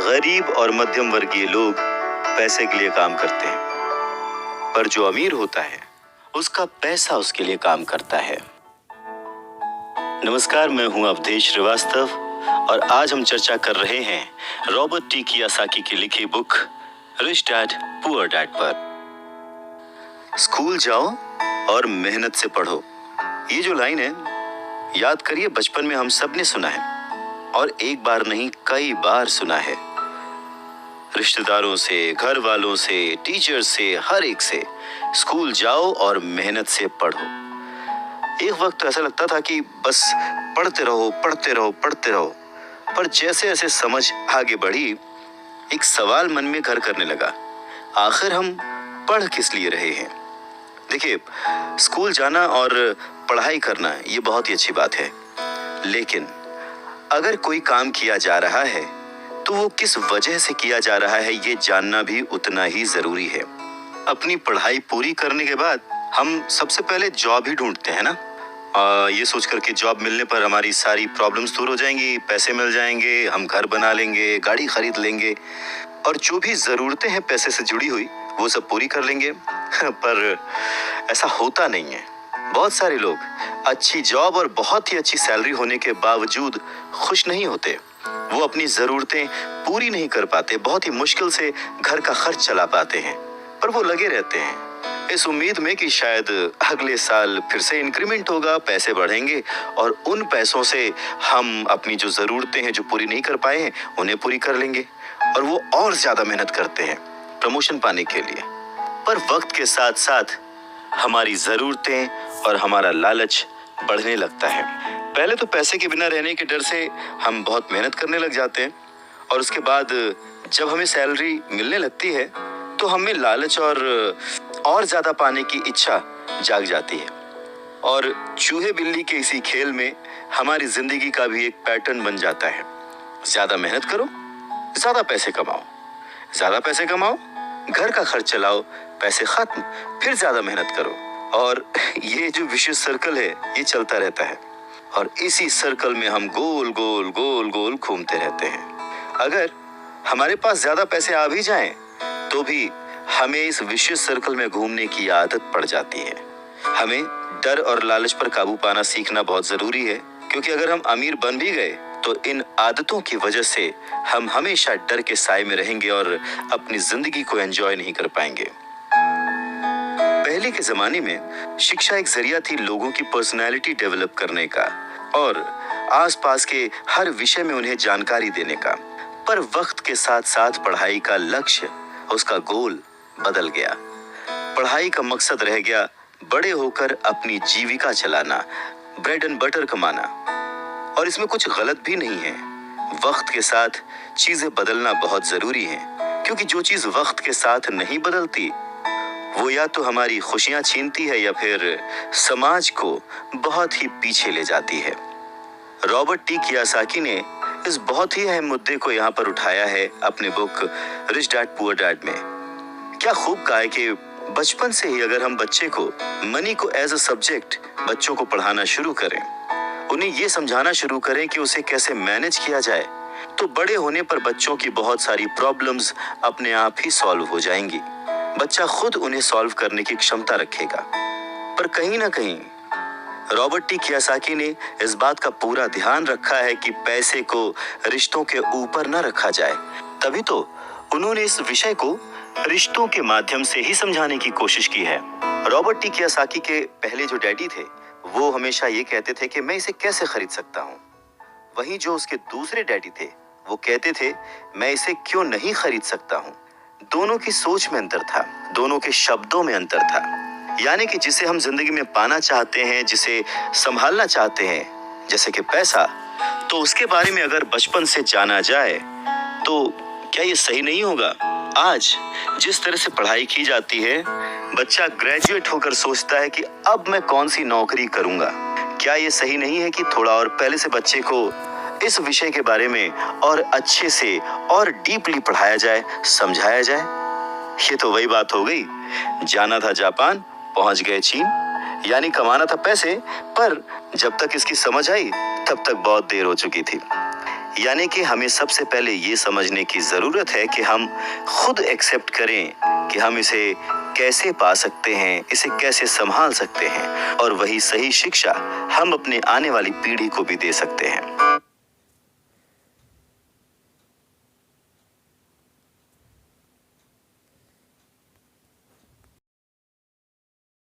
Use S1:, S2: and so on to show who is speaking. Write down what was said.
S1: गरीब और मध्यम वर्गीय लोग पैसे के लिए काम करते हैं, पर जो अमीर होता है उसका पैसा उसके लिए काम करता है। नमस्कार, मैं हूं अवधेश श्रीवास्तव और आज हम चर्चा कर रहे हैं रॉबर्ट टी कियोसाकी की लिखी book rich dad poor dad पर। स्कूल जाओ और मेहनत से पढ़ो, ये जो लाइन है, याद करिए, बचपन में हम सब ने सुना है और एक बार नहीं कई बार सुना है। रिश्तेदारों से, घर वालों से, टीचर से, हर एक से, स्कूल जाओ और मेहनत से पढ़ो। एक वक्त तो ऐसा लगता था कि बस पढ़ते रहो पढ़ते रहो पढ़ते रहो, पर जैसे जैसे समझ आगे बढ़ी, एक सवाल मन में घर करने लगा, आखिर हम पढ़ किस लिए रहे हैं? देखिए, स्कूल जाना और पढ़ाई करना ये बहुत ही अच्छी बात है, लेकिन अगर कोई काम किया जा रहा है तो वो किस वजह से किया जा रहा है ये जानना भी उतना ही जरूरी है। अपनी पढ़ाई पूरी करने के बाद हम सबसे पहले जॉब ही ढूंढते हैं ना, ये सोचकर कि जॉब मिलने पर हमारी सारी प्रॉब्लम्स दूर हो जाएंगी, पैसे मिल जाएंगे, हम घर बना लेंगे, गाड़ी खरीद लेंगे और जो भी जरूरतें हैं पैसे से जुड़ी हुई वो सब पूरी कर लेंगे। पर ऐसा होता नहीं है। बहुत सारे लोग अच्छी जॉब और बहुत ही अच्छी सैलरी होने के बावजूद खुश नहीं होते। वो अपनी जरूरतें पूरी नहीं कर पाते, बहुत ही मुश्किल से घर का खर्च चला पाते हैं, पर वो लगे रहते हैं इस उम्मीद में कि शायद अगले साल फिर से इंक्रीमेंट होगा, पैसे बढ़ेंगे और उन पैसों से हम अपनी जो जरूरतें हैं जो पूरी नहीं कर पाए हैं उन्हें पूरी कर लेंगे। और वो और ज्यादा मेहनत करते हैं प्रमोशन पाने के लिए। पर वक्त के साथ साथ हमारी जरूरतें और हमारा लालच बढ़ने लगता है। पहले तो पैसे के बिना रहने के डर से हम बहुत मेहनत करने लग जाते हैं और उसके बाद जब हमें सैलरी मिलने लगती है तो हमें लालच और ज्यादा पाने की इच्छा जाग जाती है। और चूहे बिल्ली के इसी खेल में हमारी जिंदगी का भी एक पैटर्न बन जाता है। ज्यादा मेहनत करो, ज्यादा पैसे कमाओ, ज्यादा पैसे कमाओ, घर का खर्च चलाओ, पैसे खत्म, फिर ज्यादा मेहनत करो। और ये जो विशिष्ट सर्कल है ये चलता रहता है और इसी सर्कल में हम गोल गोल गोल गोल घूमते रहते हैं। अगर हमारे पास ज्यादा पैसे आ भी जाएं तो भी हमें इस विशिष्ट सर्कल में घूमने की आदत पड़ जाती है। हमें डर और लालच पर काबू पाना सीखना बहुत जरूरी है, क्योंकि अगर हम अमीर बन भी गए तो इन आदतों की वजह से हम हमेशा डर के साए में रहेंगे और अपनी जिंदगी को एंजॉय नहीं कर पाएंगे। पहले के जमाने में शिक्षा एक जरिया थी लोगों की पर्सनैलिटी डेवलप करने का और आसपास के हर विषय में उन्हें जानकारी देने का। पर वक्त के साथ साथ पढ़ाई का लक्ष्य, उसका गोल बदल गया। पढ़ाई का मकसद रह गया बड़े होकर अपनी जीविका चलाना, ब्रेड एंड बटर कमाना। और इसमें कुछ गलत भी नहीं है। वक्त के साथ चीजें बदलना बहुत जरूरी है, क्योंकि जो चीज वक्त के साथ नहीं बदलती वो या तो हमारी खुशियां छीनती है या फिर समाज को बहुत ही पीछे ले जाती है। रॉबर्ट टी कियोसाकी ने इस बहुत ही अहम मुद्दे को यहाँ पर उठाया है अपने book rich dad poor dad में। क्या खूब कहा है कि बचपन से ही अगर हम बच्चे को मनी को एज अ सब्जेक्ट बच्चों को पढ़ाना शुरू करें, उन्हें ये समझाना शुरू करें कि उसे कैसे मैनेज किया जाए, तो बड़े होने पर बच्चों की बहुत सारी प्रॉब्लम्स अपने आप ही सॉल्व हो जाएंगी। बच्चा खुद उन्हें सॉल्व करने की क्षमता रखेगा। पर कहीं ना कहीं रॉबर्ट टी कियोसाकी ने इस बात का पूरा ध्यान रखा है कि पैसे को रिश्तों के ऊपर न रखा जाए। तभी तो उन्होंने इस विषय को रिश्तों के माध्यम से ही समझाने की कोशिश की है। रॉबर्ट टी कियोसाकी के पहले जो डैडी थे वो हमेशा ये कहते थे कि मैं इसे कैसे खरीद सकता हूँ। वहीं जो उसके दूसरे डैडी थे वो कहते थे मैं इसे क्यों नहीं खरीद सकता हूँ। दोनों की सोच में अंतर था, दोनों के शब्दों में अंतर था। यानी कि जिसे हम जिंदगी में पाना चाहते हैं, जिसे संभालना चाहते हैं, जैसे कि पैसा, तो उसके बारे में अगर बचपन से जाना जाए तो क्या ये सही नहीं होगा? आज जिस तरह से पढ़ाई की जाती है, बच्चा ग्रेजुएट होकर सोचता है कि अब मैं कौन सी नौकरी करूंगा। क्या ये सही नहीं है कि थोड़ा और पहले से बच्चे को इस विषय के बारे में और अच्छे से और डीपली पढ़ाया जाए, समझाया जाए? ये तो वही बात हो गई, जाना था जापान, पहुंच गए चीन। यानी कमाना था पैसे, पर जब तक इसकी समझ आई तब तक बहुत देर हो चुकी थी। यानी कि हमें सबसे पहले ये समझने की जरूरत है कि हम खुद एक्सेप्ट करें कि हम इसे कैसे पा सकते हैं, इसे कैसे संभाल सकते हैं, और वही सही शिक्षा हम अपने आने वाली पीढ़ी को भी दे सकते हैं।